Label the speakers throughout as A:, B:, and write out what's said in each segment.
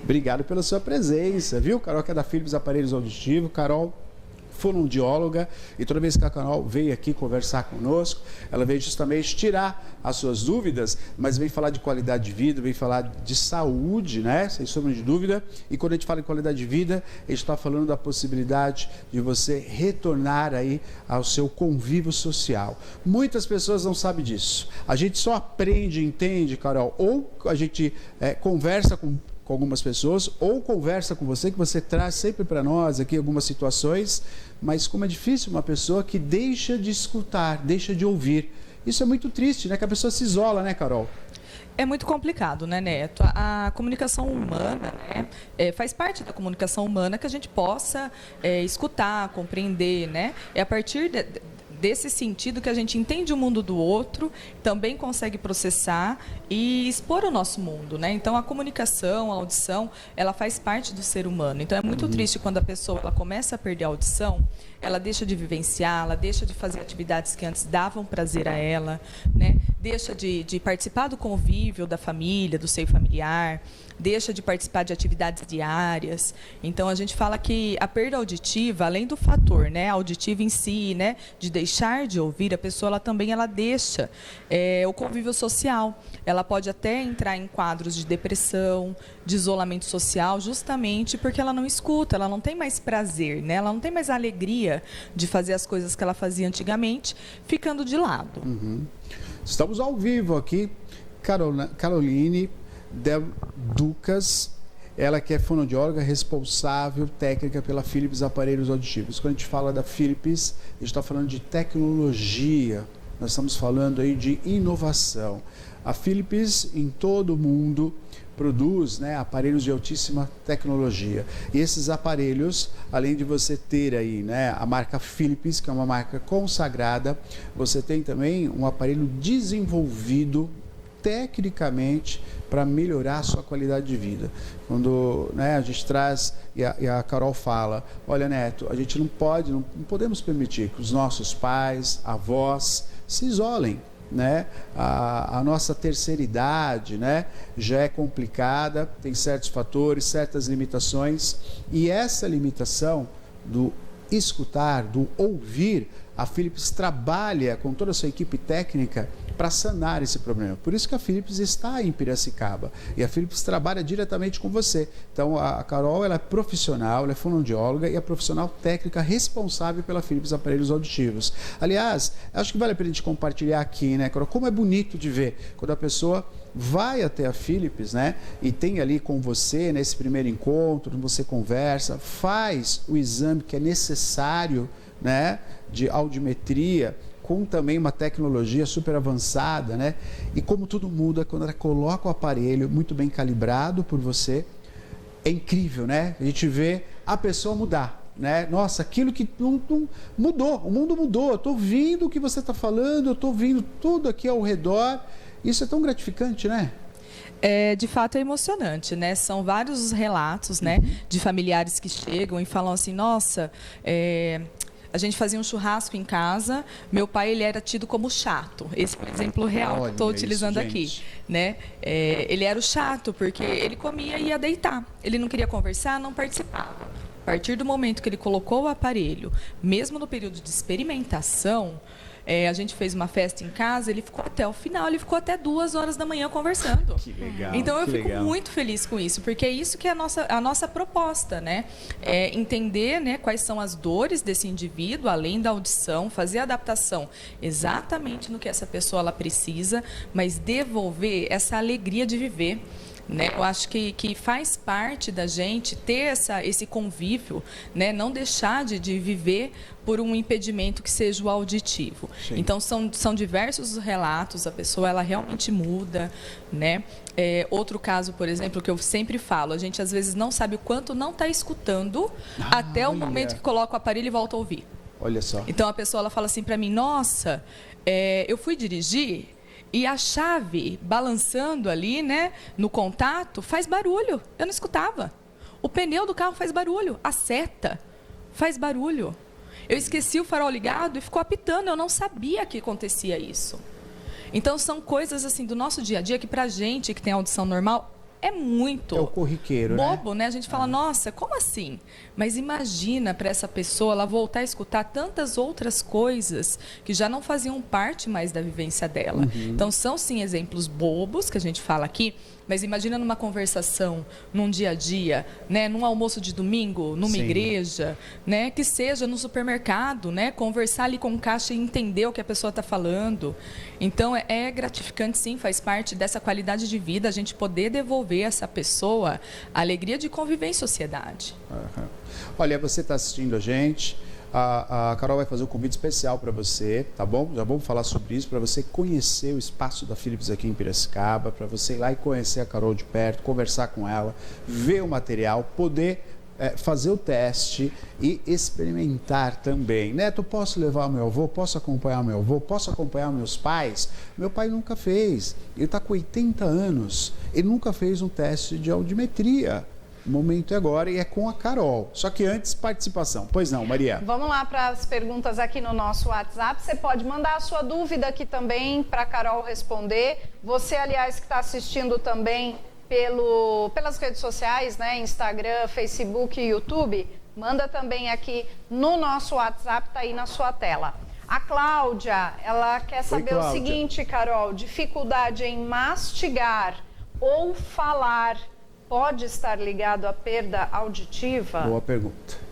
A: Obrigado pela sua presença, viu? Carol, que é da Philips Aparelhos Auditivos. Carol, fonoaudióloga, e toda vez que a Carol veio aqui conversar conosco, ela veio justamente tirar as suas dúvidas, mas vem falar de qualidade de vida, vem falar de saúde, né? Sem sombra de dúvida. E quando a gente fala em qualidade de vida, a gente está falando da possibilidade de você retornar aí ao seu convívio social. Muitas pessoas não sabem disso. A gente só aprende, entende, Carol, ou a gente conversa com algumas pessoas, ou conversa com você, que você traz sempre para nós aqui algumas situações, mas como é difícil uma pessoa que deixa de escutar, deixa de ouvir. Isso é muito triste, né? Que a pessoa se isola, né, Carol?
B: É muito complicado, né, Neto? A comunicação humana, né, faz parte da comunicação humana que a gente possa escutar, compreender, né? É a partir desse sentido que a gente entende o mundo do outro, também consegue processar e expor o nosso mundo, né? Então, a comunicação, a audição, ela faz parte do ser humano. Então, é muito triste quando a pessoa ela começa a perder a audição, ela deixa de vivenciar, ela deixa de fazer atividades que antes davam prazer a ela, né? Deixa de participar do convívio da família, do seio familiar, deixa de participar de atividades diárias. Então, a gente fala que a perda auditiva, além do fator, né, auditivo em si, né, de deixar de ouvir, a pessoa ela também deixa o convívio social. Ela pode até entrar em quadros de depressão, de isolamento social, justamente porque ela não escuta, ela não tem mais prazer, né? Ela não tem mais alegria de fazer as coisas que ela fazia antigamente, ficando de lado.
A: Estamos ao vivo aqui, Caroline Ducas, ela que é fonoaudióloga responsável técnica pela Philips Aparelhos Auditivos. Quando a gente fala da Philips, a gente está falando de tecnologia, nós estamos falando aí de inovação. A Philips, em todo o mundo, produz, né, aparelhos de altíssima tecnologia. E esses aparelhos, além de você ter aí, né, a marca Philips, que é uma marca consagrada, você tem também um aparelho desenvolvido tecnicamente para melhorar a sua qualidade de vida. Quando, né, a gente traz e a Carol fala, olha, Neto, a gente não podemos permitir que os nossos pais, avós se isolem, né? A nossa terceira idade, né, já é complicada, tem certos fatores, certas limitações, e essa limitação do escutar, do ouvir, a Philips trabalha com toda a sua equipe técnica para sanar esse problema. Por isso que a Philips está em Piracicaba. E a Philips trabalha diretamente com você. Então, a Carol, ela é profissional, ela é fonoaudióloga e é profissional técnica responsável pela Philips Aparelhos Auditivos. Aliás, acho que vale a pena a gente compartilhar aqui, né, Carol? Como é bonito de ver quando a pessoa vai até a Philips, né, e tem ali com você, nesse primeiro encontro, você conversa, faz o exame que é necessário, né, de audiometria, com também uma tecnologia super avançada, né? E como tudo muda quando ela coloca o aparelho muito bem calibrado por você, é incrível, né? A gente vê a pessoa mudar, né? Nossa, aquilo que não mudou, o mundo mudou, eu estou ouvindo o que você está falando, eu estou ouvindo tudo aqui ao redor, isso é tão gratificante, né?
B: De fato é emocionante, né? São vários os relatos, né, de familiares que chegam e falam assim, nossa, a gente fazia um churrasco em casa, meu pai ele era tido como chato. Esse é um exemplo real que estou utilizando aqui, né? Ele era o chato porque ele comia e ia deitar. Ele não queria conversar, não participava. A partir do momento que ele colocou o aparelho, mesmo no período de experimentação, a gente fez uma festa em casa, ele ficou até o final, ele ficou até 2 horas da manhã conversando.
A: Que legal.
B: Então eu fico muito feliz com isso, porque é isso que é a nossa proposta, né? É entender, né, quais são as dores desse indivíduo, além da audição, fazer a adaptação exatamente no que essa pessoa ela precisa, mas devolver essa alegria de viver. Né? Eu acho que faz parte da gente ter esse convívio, né? Não deixar de viver por um impedimento que seja o auditivo. Sim. Então, são diversos os relatos, a pessoa ela realmente muda, né? Outro caso, por exemplo, que eu sempre falo, a gente às vezes não sabe o quanto não está escutando até o momento que coloca o aparelho e volta a ouvir.
A: Olha só.
B: Então, a pessoa ela fala assim para mim, nossa, eu fui dirigir e a chave balançando ali, né, no contato, faz barulho. Eu não escutava. O pneu do carro faz barulho. A seta faz barulho. Eu esqueci o farol ligado e ficou apitando. Eu não sabia que acontecia isso. Então, são coisas assim do nosso dia a dia que, pra gente que tem audição normal, é muito
A: É o corriqueiro,
B: bobo, né? A gente fala, nossa, como assim? Mas imagina para essa pessoa ela voltar a escutar tantas outras coisas que já não faziam parte mais da vivência dela. Então, são sim exemplos bobos que a gente fala aqui, mas imagina numa conversação, num dia a dia, né, num almoço de domingo, numa igreja, né, que seja no supermercado, né, conversar ali com o caixa e entender o que a pessoa está falando. Então, é gratificante sim, faz parte dessa qualidade de vida, a gente poder devolver a essa pessoa a alegria de conviver em sociedade.
A: Olha, você está assistindo a gente, a Carol vai fazer um convite especial para você, tá bom? Já vamos falar sobre isso, para você conhecer o espaço da Philips aqui em Piracicaba, para você ir lá e conhecer a Carol de perto, conversar com ela, ver o material, poder fazer o teste e experimentar também. Neto, posso levar o meu avô? Posso acompanhar o meu avô? Posso acompanhar meus pais? Meu pai nunca fez, ele está com 80 anos, ele nunca fez um teste de audiometria. O momento é agora e é com a Carol. Só que antes, participação. Pois não, Maria?
C: Vamos lá para as perguntas aqui no nosso WhatsApp. Você pode mandar a sua dúvida aqui também para a Carol responder. Você, aliás, que está assistindo também pelas redes sociais, né? Instagram, Facebook e YouTube, manda também aqui no nosso WhatsApp, tá aí na sua tela. A Cláudia, ela quer saber o seguinte, Carol, dificuldade em mastigar ou falar pode estar ligado à perda auditiva?
A: Boa pergunta.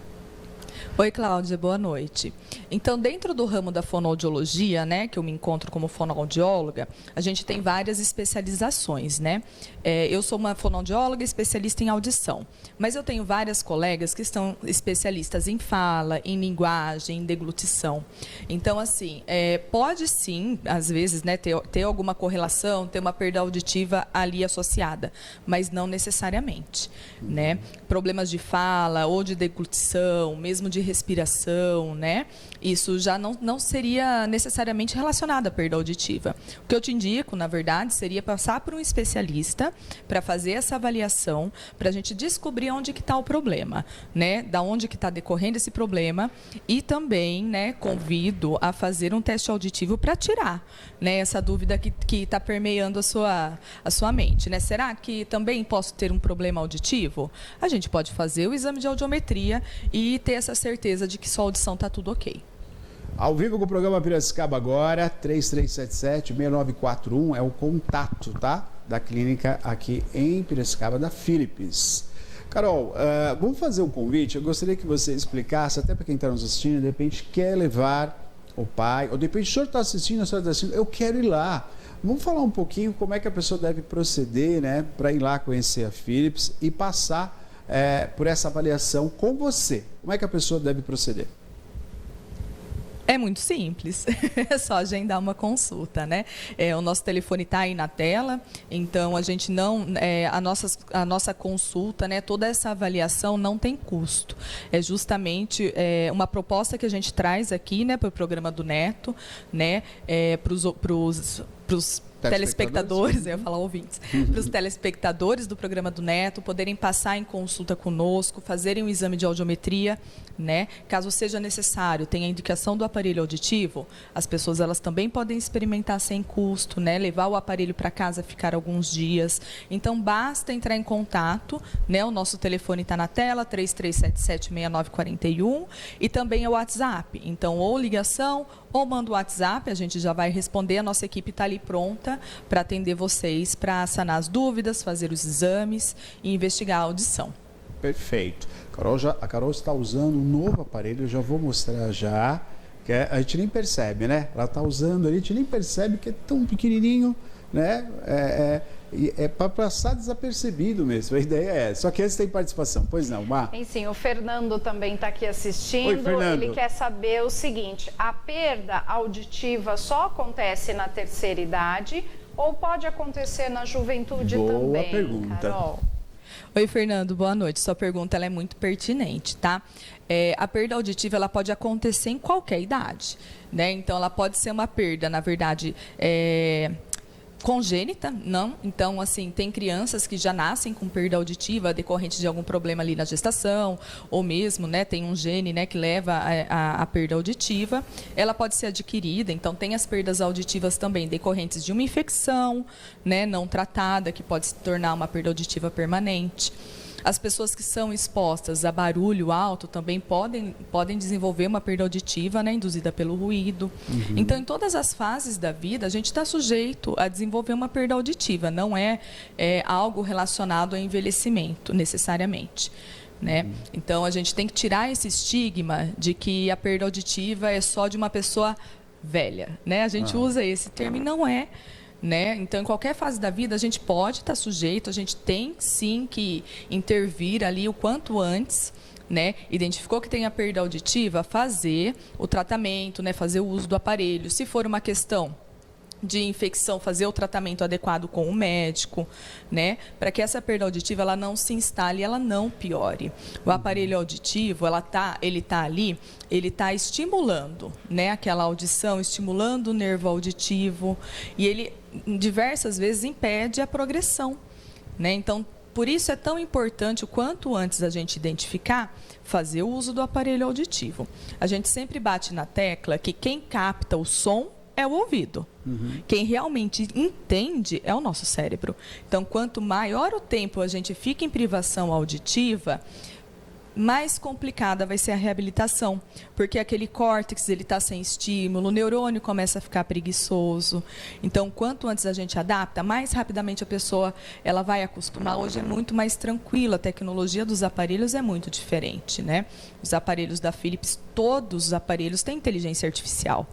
B: Oi, Cláudia, boa noite. Então, dentro do ramo da fonoaudiologia, né, que eu me encontro como fonoaudióloga, a gente tem várias especializações, né? Eu sou uma fonoaudióloga especialista em audição, mas eu tenho várias colegas que são especialistas em fala, em linguagem, em deglutição. Então, assim, pode sim, às vezes, né, ter alguma correlação, ter uma perda auditiva ali associada, mas não necessariamente, né? Problemas de fala ou de deglutição, mesmo de respiração, né? Isso já não seria necessariamente relacionado à perda auditiva. O que eu te indico, na verdade, seria passar por um especialista para fazer essa avaliação, para a gente descobrir onde que está o problema, né? Da onde que está decorrendo esse problema e também, né, convido a fazer um teste auditivo para tirar, né, essa dúvida que está permeando a sua mente, né? Será que também posso ter um problema auditivo? A gente pode fazer o exame de audiometria e ter essa certeza de que sua audição está tudo ok.
A: Ao vivo com o programa Piracicaba agora, 3377-6941 é o contato, tá? Da clínica aqui em Piracicaba, da Philips. Carol, vamos fazer um convite? Eu gostaria que você explicasse, até para quem está nos assistindo, de repente quer levar o pai, ou de repente o senhor está assistindo, a senhora está assistindo, eu quero ir lá. Vamos falar um pouquinho como é que a pessoa deve proceder, né? Para ir lá conhecer a Philips e passar por essa avaliação com você. Como é que a pessoa deve proceder?
B: É muito simples, é só agendar uma consulta, né? O nosso telefone está aí na tela, então a gente não, a nossa consulta, né? Toda essa avaliação não tem custo. É justamente uma proposta que a gente traz aqui, né? Para o programa do Neto, né? Para os telespectadores, eu ia falar ouvintes, para os telespectadores do programa do Neto poderem passar em consulta conosco, fazerem um exame de audiometria, né? Caso seja necessário, tenha a indicação do aparelho auditivo, as pessoas elas também podem experimentar sem custo, né? Levar o aparelho para casa, ficar alguns dias. Então, basta entrar em contato, né? O nosso telefone está na tela, 3377-6941 e também é o WhatsApp. Então, ou ligação ou manda o WhatsApp, a gente já vai responder, a nossa equipe está ali pronta para atender vocês, para sanar as dúvidas, fazer os exames e investigar a audição.
A: Perfeito. A Carol está usando um novo aparelho, eu já vou mostrar já, que a gente nem percebe, né? Ela está usando ali, a gente nem percebe que é tão pequenininho, né? É para passar desapercebido mesmo, a ideia é essa. Só que antes tem participação, pois não, Má?
C: Tem sim, o Fernando também está aqui assistindo.
A: Oi, Fernando.
C: Ele quer saber o seguinte, a perda auditiva só acontece na terceira idade ou pode acontecer na juventude também?
A: Boa pergunta.
C: Carol.
B: Oi, Fernando, boa noite. Sua pergunta ela é muito pertinente, tá? A perda auditiva ela pode acontecer em qualquer idade, né? Então, ela pode ser uma perda, na verdade, Congênita, não. Então, assim, tem crianças que já nascem com perda auditiva decorrente de algum problema ali na gestação, ou mesmo, né, tem um gene, né, que leva a perda auditiva. Ela pode ser adquirida, então tem as perdas auditivas também decorrentes de uma infecção, né, não tratada, que pode se tornar uma perda auditiva permanente. As pessoas que são expostas a barulho alto também podem desenvolver uma perda auditiva, né, induzida pelo ruído. Então, em todas as fases da vida, a gente está sujeito a desenvolver uma perda auditiva. Não é algo relacionado ao envelhecimento, necessariamente. Né? Então, a gente tem que tirar esse estigma de que a perda auditiva é só de uma pessoa velha. Né? A gente usa esse termo e não é. Né? Então, em qualquer fase da vida, a gente pode estar sujeito, a gente tem sim que intervir ali o quanto antes, né? Identificou que tem a perda auditiva, fazer o tratamento, né? Fazer o uso do aparelho. Se for uma questão de infecção, fazer o tratamento adequado com o médico, né? Para que essa perda auditiva ela não se instale, ela não piore. O aparelho auditivo, ele tá ali, ele está estimulando, né? Aquela audição, estimulando o nervo auditivo e ele diversas vezes impede a progressão, né? Então, por isso é tão importante o quanto antes a gente identificar, fazer o uso do aparelho auditivo. A gente sempre bate na tecla que quem capta o som é o ouvido. Quem realmente entende é o nosso cérebro. Então, quanto maior o tempo a gente fica em privação auditiva, mais complicada vai ser a reabilitação, porque aquele córtex ele está sem estímulo, o neurônio começa a ficar preguiçoso. Então, quanto antes a gente adapta, mais rapidamente a pessoa ela vai acostumar. Hoje é muito mais tranquilo, a tecnologia dos aparelhos é muito diferente, né? Os aparelhos da Philips, todos os aparelhos têm inteligência artificial.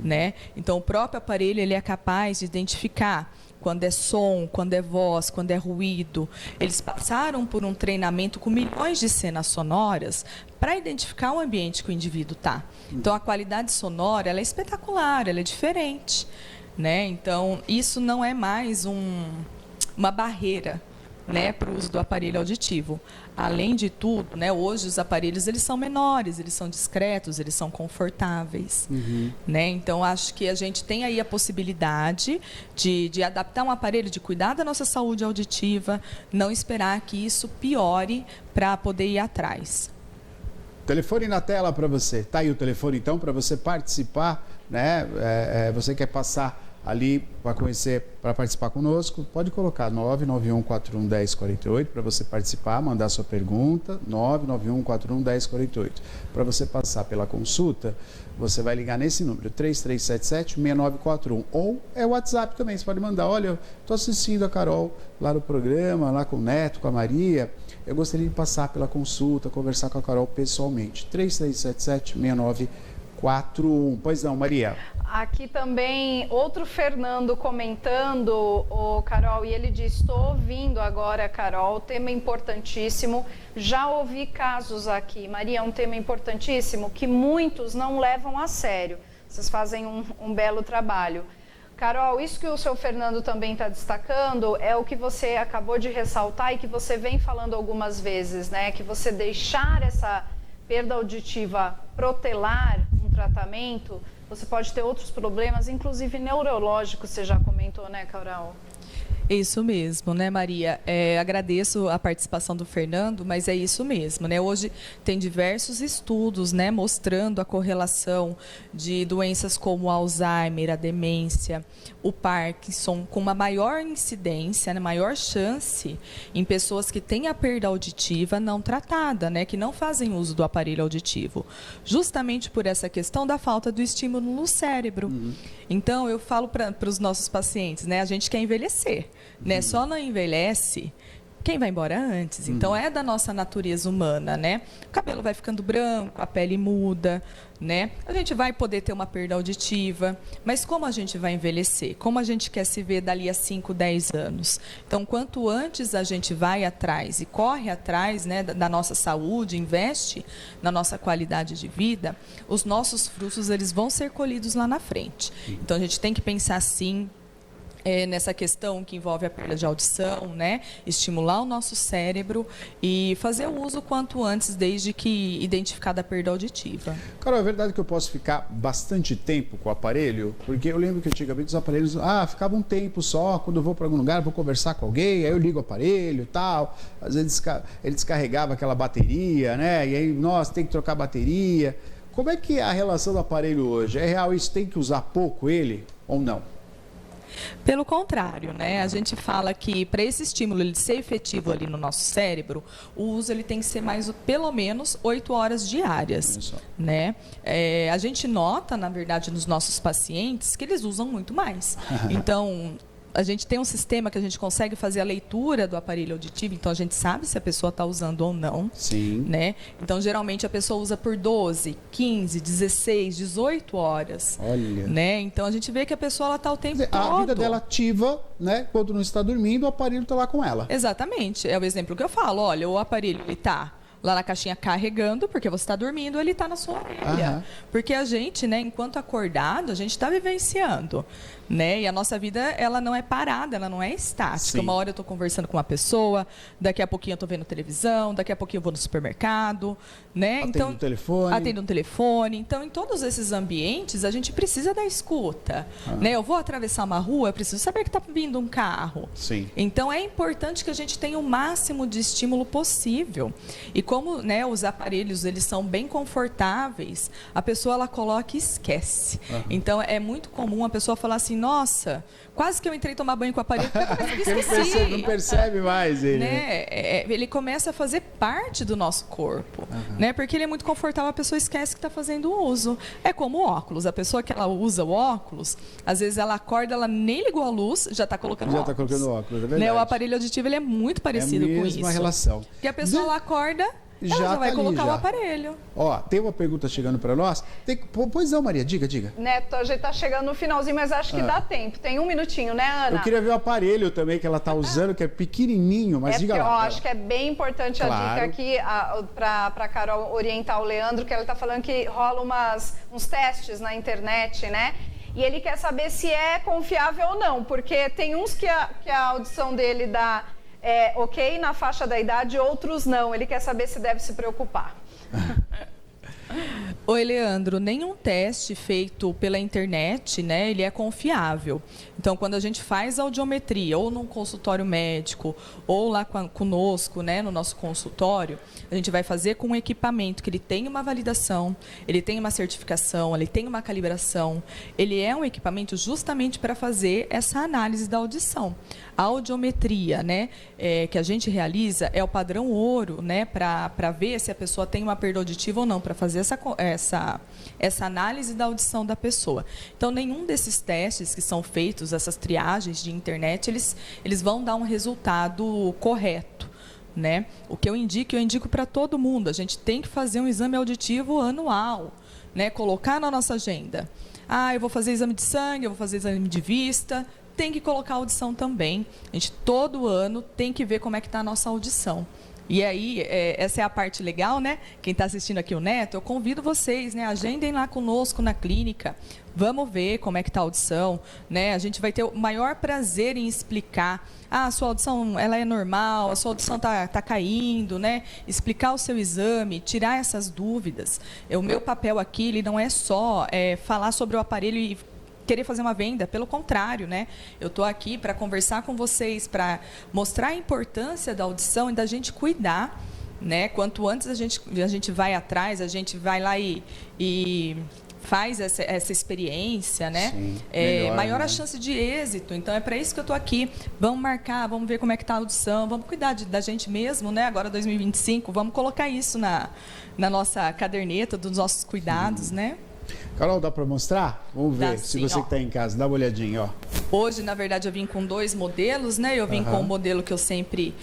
B: Né? Então, o próprio aparelho ele é capaz de identificar quando é som, quando é voz, quando é ruído. Eles passaram por um treinamento com milhões de cenas sonoras para identificar o ambiente que o indivíduo está. Então, a qualidade sonora ela é espetacular, ela é diferente. Né? Então, isso não é mais uma barreira, né, para o uso do aparelho auditivo. Além de tudo, né, hoje os aparelhos eles são menores, eles são discretos, eles são confortáveis. Né? Então, acho que a gente tem aí a possibilidade de adaptar um aparelho, de cuidar da nossa saúde auditiva, não esperar que isso piore para poder ir atrás.
A: Telefone na tela para você. Tá aí o telefone, então, para você participar, né? Você quer passar ali para participar conosco, pode colocar 991411048 para você participar, mandar sua pergunta, 991411048. Para você passar pela consulta, você vai ligar nesse número, 3377-6941. Ou é o WhatsApp também, você pode mandar, olha, estou assistindo a Carol lá no programa, lá com o Neto, com a Maria, eu gostaria de passar pela consulta, conversar com a Carol pessoalmente. 3377-6941. Pois não, Maria.
C: Aqui também, outro Fernando comentando, Carol, e ele diz, estou ouvindo agora, Carol, tema importantíssimo, já ouvi casos aqui, Maria, é um tema importantíssimo que muitos não levam a sério, vocês fazem um belo trabalho. Carol, isso que o seu Fernando também está destacando é o que você acabou de ressaltar e que você vem falando algumas vezes, né, que você deixar essa perda auditiva protelar um tratamento, você pode ter outros problemas, inclusive neurológicos, você já comentou, né, Carol?
B: Isso mesmo, né, Maria? Agradeço a participação do Fernando, mas é isso mesmo, né? Hoje tem diversos estudos, né, mostrando a correlação de doenças como o Alzheimer, a demência, o Parkinson, com uma maior incidência, né, maior chance em pessoas que têm a perda auditiva não tratada, né, que não fazem uso do aparelho auditivo, justamente por essa questão da falta do estímulo no cérebro. Então, eu falo para os nossos pacientes, né, a gente quer envelhecer. Né? Só não envelhece quem vai embora antes. Então, é da nossa natureza humana, né? O cabelo vai ficando branco, a pele muda, né? A gente vai poder ter uma perda auditiva, mas como a gente vai envelhecer? Como a gente quer se ver dali a 5, 10 anos? Então, quanto antes a gente vai atrás e corre atrás, né, da nossa saúde, investe na nossa qualidade de vida, os nossos frutos eles vão ser colhidos lá na frente. Então, a gente tem que pensar assim, nessa questão que envolve a perda de audição, né? Estimular o nosso cérebro e fazer o uso quanto antes, desde que identificada a perda auditiva.
A: Carol, é verdade que eu posso ficar bastante tempo com o aparelho? Porque eu lembro que antigamente os aparelhos, ficava um tempo só, quando eu vou para algum lugar, vou conversar com alguém, aí eu ligo o aparelho e tal, às vezes ele descarregava aquela bateria, né? E aí, nossa, tem que trocar a bateria. Como é que é a relação do aparelho hoje? É real isso? Tem que usar pouco ele ou não?
B: Pelo contrário, né? A gente fala que para esse estímulo ele ser efetivo ali no nosso cérebro, o uso ele tem que ser pelo menos 8 horas diárias, né? A gente nota, na verdade, nos nossos pacientes que eles usam muito mais. Então, a gente tem um sistema que a gente consegue fazer a leitura do aparelho auditivo, então a gente sabe se a pessoa está usando ou não.
A: Sim.
B: Né? Então, geralmente, a pessoa usa por 12, 15, 16, 18 horas.
A: Olha.
B: Né? Então, a gente vê que a pessoa está o tempo todo.
A: A vida dela ativa, né? Quando não está dormindo, o aparelho está lá com ela.
B: Exatamente. É o exemplo que eu falo. Olha, o aparelho está lá na caixinha carregando, porque você está dormindo, ele está na sua orelha. Porque a gente, né, enquanto acordado, a gente está vivenciando. Né? E a nossa vida, ela não é parada, ela não é estática.
A: Sim.
B: Uma hora eu estou conversando com uma pessoa, daqui a pouquinho eu estou vendo televisão, daqui a pouquinho eu vou no supermercado, né?
A: Atendo
B: um telefone. Então, em todos esses ambientes, a gente precisa da escuta. Né? Eu vou atravessar uma rua, eu preciso saber que está vindo um carro.
A: Sim.
B: Então, é importante que a gente tenha o máximo de estímulo possível. E como, né, os aparelhos, eles são bem confortáveis, a pessoa, ela coloca e esquece. Então, é muito comum a pessoa falar assim, nossa, quase que eu entrei tomar banho com o aparelho, porque eu esqueci.
A: Não percebe mais ele.
B: Né? Ele começa a fazer parte do nosso corpo, né? Porque ele é muito confortável, a pessoa esquece que está fazendo uso. É como o óculos, a pessoa que ela usa o óculos, às vezes ela acorda, ela nem ligou a luz, já está colocando óculos.
A: Já está colocando óculos, é verdade.
B: Né? O aparelho auditivo, ele é muito parecido com isso.
A: É a mesma relação.
B: Porque a pessoa ela acorda, ela já vai colocar o aparelho.
A: Ó, tem uma pergunta chegando para nós. Pois não, Maria, diga.
C: Neto, a gente está chegando no finalzinho, mas acho que dá tempo. Tem um minutinho, né, Ana?
A: Eu queria ver o aparelho também que ela está usando, que é pequenininho, mas diga lá.
C: Eu acho que é bem importante a dica aqui para a Carol orientar o Leandro, que ela está falando que rola uns testes na internet, né? E ele quer saber se é confiável ou não, porque tem uns que a audição dele dá ok na faixa da idade, outros não. Ele quer saber se deve se preocupar.
B: Oi, Leandro, nenhum teste feito pela internet, né, ele é confiável. Então, quando a gente faz audiometria, ou num consultório médico, ou lá conosco, né, no nosso consultório, a gente vai fazer com um equipamento que ele tem uma validação, ele tem uma certificação, ele tem uma calibração. Ele é um equipamento justamente para fazer essa análise da audição. A audiometria, né, que a gente realiza é o padrão ouro, né, para ver se a pessoa tem uma perda auditiva ou não, para fazer essa análise da audição da pessoa. Então, nenhum desses testes que são feitos, essas triagens de internet, eles vão dar um resultado correto. Né? O que eu indico para todo mundo. A gente tem que fazer um exame auditivo anual, né? Colocar na nossa agenda. Eu vou fazer exame de sangue, eu vou fazer exame de vista. Tem que colocar audição também. A gente, todo ano, tem que ver como é que está a nossa audição. E aí, essa é a parte legal, né? Quem está assistindo aqui o Neto, eu convido vocês, né? Agendem lá conosco na clínica. Vamos ver como é que está a audição, né? A gente vai ter o maior prazer em explicar. A sua audição, ela é normal, a sua audição está caindo, né? Explicar o seu exame, tirar essas dúvidas. O meu papel aqui, ele não é só falar sobre o aparelho e querer fazer uma venda, pelo contrário, né? Eu estou aqui para conversar com vocês, para mostrar a importância da audição e da gente cuidar, né? Quanto antes a gente vai atrás, a gente vai lá e faz essa experiência, né?
A: Sim,
B: maior
A: né?
B: a chance de êxito. Então, é para isso que eu estou aqui. Vamos marcar, vamos ver como é que está a audição, vamos cuidar da gente mesmo, né? Agora, 2025, vamos colocar isso na nossa caderneta dos nossos cuidados, né?
A: Carol, dá para mostrar? Vamos ver,
B: Dá,
A: se
B: sim,
A: você que está em casa, dá uma olhadinha, ó.
B: Hoje, na verdade, eu vim com 2 modelos, né? Eu vim com o modelo que eu sempre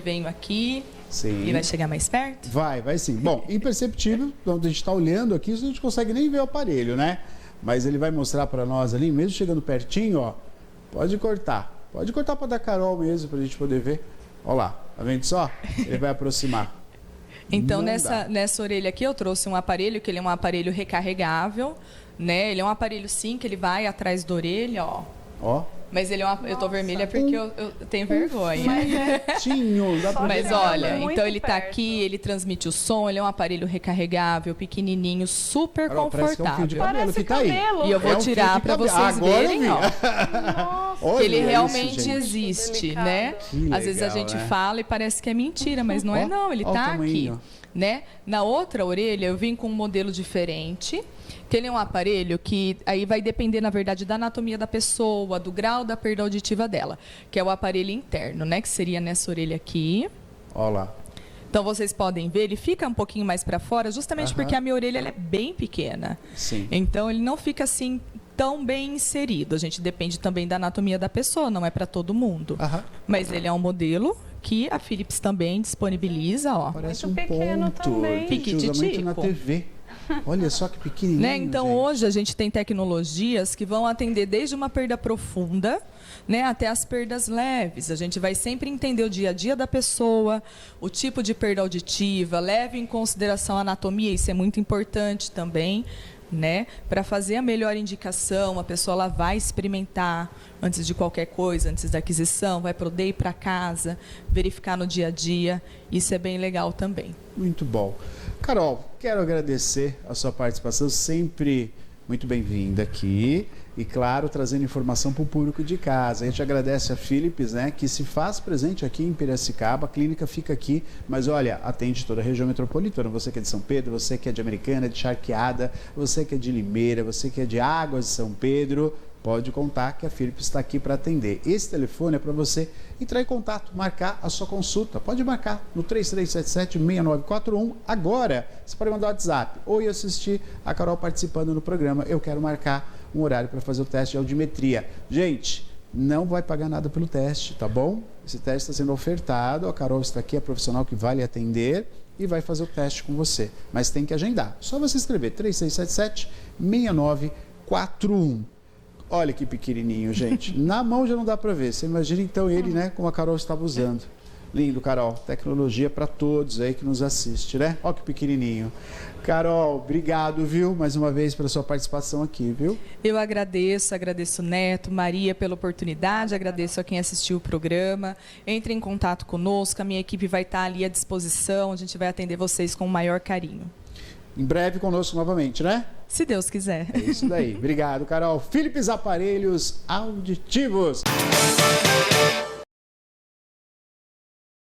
B: venho aqui.
A: Sim.
B: E vai chegar mais perto?
A: Vai sim. Bom, imperceptível, quando a gente está olhando aqui, a gente consegue nem ver o aparelho, né? Mas ele vai mostrar para nós ali, mesmo chegando pertinho, ó. Pode cortar para da Carol mesmo, para a gente poder ver. Olha lá, tá vendo só? Ele vai aproximar.
B: Então, nessa orelha aqui, eu trouxe um aparelho, que ele é um aparelho recarregável, né? Ele é um aparelho, sim, que ele vai atrás da orelha, ó.
A: Ó.
B: Mas ele é eu tô vermelha porque eu tenho vergonha.
A: Tinho, dá pra
B: Mas
A: ver.
B: olha,
C: muito
B: então ele tá
C: perto.
B: aqui, ele transmite o som, ele é um aparelho recarregável, pequenininho, super
A: Carol, parece que é um fio de
B: confortável.
A: cabelo
C: Parece
A: que tá aí.
C: cabelo.
B: E eu vou
A: É um fio
B: tirar
A: de
B: para
A: cabelo.
B: vocês
A: Agora eu
B: verem,
A: vi.
B: ó.
C: Nossa.
A: Olha
B: Que ele
A: isso,
B: realmente
A: gente.
B: existe,
C: Delicado.
B: né?
A: Que
B: Às vezes a
A: legal,
B: gente
A: né?
B: fala e parece que é mentira, mas não é
A: Ó,
B: não, ele
A: ó o
B: tá aqui,
A: tamanho.
B: né? Na outra orelha eu vim com um modelo diferente, que ele é um aparelho que aí vai depender, na verdade, da anatomia da pessoa, do grau da perda auditiva dela, que é o aparelho interno, né? Que seria nessa orelha aqui.
A: Ó lá.
B: Então vocês podem ver, ele fica um pouquinho mais para fora, justamente
A: Aham.
B: porque a minha orelha ela é bem pequena.
A: Sim.
B: Então ele não fica assim tão bem inserido. A gente depende também da anatomia da pessoa, não é para todo mundo.
A: Aham.
B: Mas ele é um modelo que a Philips também disponibiliza, ó.
A: Parece
C: Muito
A: um
C: pequeno
A: ponto.
C: também.
A: A gente usa muito na
B: Piquititico.
A: TV. Olha só que pequenininho,
B: Né? Então
A: gente.
B: hoje a gente tem tecnologias que vão atender desde uma perda profunda, né, até as perdas leves. A gente vai sempre entender o dia a dia da pessoa, o tipo de perda auditiva, leve em consideração a anatomia, isso é muito importante também, né? Para fazer a melhor indicação, a pessoa ela vai experimentar antes de qualquer coisa, antes da aquisição, vai poder ir para casa, verificar no dia a dia. Isso é bem legal também.
A: Muito bom. Carol, quero agradecer a sua participação, sempre muito bem-vinda aqui. E, claro, trazendo informação para o público de casa. A gente agradece a Philips, né, que se faz presente aqui em Piracicaba. A clínica fica aqui, mas olha, atende toda a região metropolitana. Você que é de São Pedro, você que é de Americana, de Charqueada, você que é de Limeira, você que é de Águas de São Pedro, pode contar que a Philips está aqui para atender. Esse telefone é para você entrar em contato, marcar a sua consulta. Pode marcar no 3377-6941 agora. Você pode mandar o WhatsApp ou ir assistir a Carol participando no programa. Eu quero marcar um horário para fazer o teste de audiometria. Gente, não vai pagar nada pelo teste, tá bom? Esse teste está sendo ofertado, a Carol está aqui, a profissional que vai lhe atender e vai fazer o teste com você. Mas tem que agendar. Só você escrever 3677-6941. Olha que pequenininho, gente. Na mão já não dá para ver. Você imagina então ele, né, como a Carol estava usando. Lindo, Carol. Tecnologia para todos aí que nos assiste, né? Olha que pequenininho. Carol, obrigado, viu? Mais uma vez pela sua participação aqui, viu?
B: Eu agradeço o Neto, Maria pela oportunidade, agradeço a quem assistiu o programa. Entre em contato conosco, a minha equipe vai estar ali à disposição, a gente vai atender vocês com o maior carinho.
A: Em breve conosco novamente, né?
B: Se Deus quiser.
A: É isso daí. Obrigado, Carol. Philips Aparelhos Auditivos.